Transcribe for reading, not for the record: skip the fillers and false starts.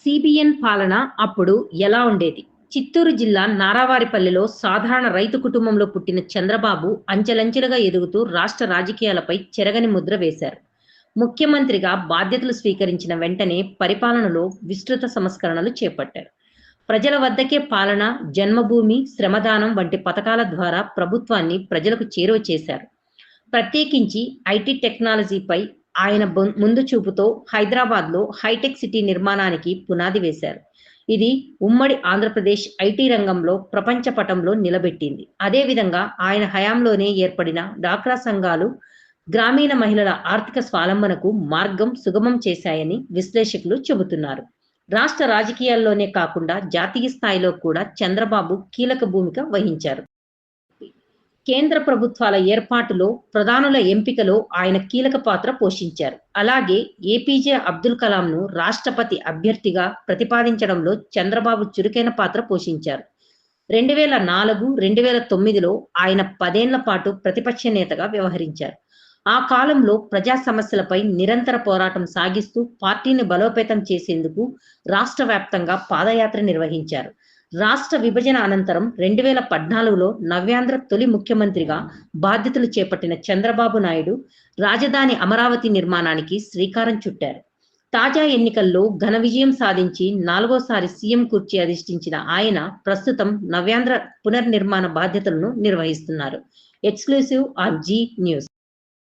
CBN పాలన అప్పుడు ఎలా ఉండేది? చిత్తూరు జిల్లా నారావారిపల్లిలో సాధారణ రైతు కుటుంబంలో పుట్టిన చంద్రబాబు అంచెలంచెలుగా ఎదుగుతూ రాష్ట్ర రాజకీయాలపై చెరగని ముద్ర వేశారు. ముఖ్యమంత్రిగా బాధ్యతలు స్వీకరించిన వెంటనే పరిపాలనలో విస్తృత సంస్కరణలు చేపట్టారు. ప్రజల వద్దకే పాలన, జన్మభూమి, శ్రమదానం వంటి పథకాల ద్వారా ప్రభుత్వాన్ని ప్రజలకు చేరువ చేశారు. ప్రత్యేకించి ఐటీ టెక్నాలజీపై ఆయన ముందు చూపుతో హైదరాబాద్లో హైటెక్ సిటీ నిర్మాణానికి పునాది వేశారు. ఇది ఉమ్మడి ఆంధ్రప్రదేశ్ ఐటీ రంగంలో ప్రపంచ పటంలో నిలబెట్టింది. అదేవిధంగా ఆయన హయాంలోనే ఏర్పడిన డాక్రా సంఘాలు గ్రామీణ మహిళల ఆర్థిక స్వావలంబనకు మార్గం సుగమం చేశాయని విశ్లేషకులు చెబుతున్నారు. రాష్ట్ర రాజకీయాల్లోనే కాకుండా జాతీయ స్థాయిలో కూడా చంద్రబాబు కీలక భూమిక వహించారు. కేంద్ర ప్రభుత్వాల ఏర్పాటులో, ప్రధానుల ఎంపికలో ఆయన కీలక పాత్ర పోషించారు. అలాగే ఏపీజే అబ్దుల్ కలాంను రాష్ట్రపతి అభ్యర్థిగా ప్రతిపాదించడంలో చంద్రబాబు చురుకైన పాత్ర పోషించారు. 2004, 2009లో ఆయన 10 ఏళ్ల పాటు ప్రతిపక్ష నేతగా వ్యవహరించారు. ఆ కాలంలో ప్రజా సమస్యలపై నిరంతర పోరాటం సాగిస్తూ పార్టీని బలోపేతం చేసేందుకు రాష్ట్ర వ్యాప్తంగా పాదయాత్ర నిర్వహించారు. రాష్ట్ర విభజన అనంతరం 2014లో నవ్యాంధ్ర తొలి ముఖ్యమంత్రిగా బాధ్యతలు చేపట్టిన చంద్రబాబు నాయుడు రాజధాని అమరావతి నిర్మాణానికి శ్రీకారం చుట్టారు. తాజా ఎన్నికల్లో ఘన విజయం సాధించి 4వసారి సీఎం కుర్చీ అధిష్ఠించిన ఆయన ప్రస్తుతం నవ్యాంధ్ర పునర్నిర్మాణ బాధ్యతలను నిర్వహిస్తున్నారు. Exclusive on Zee news.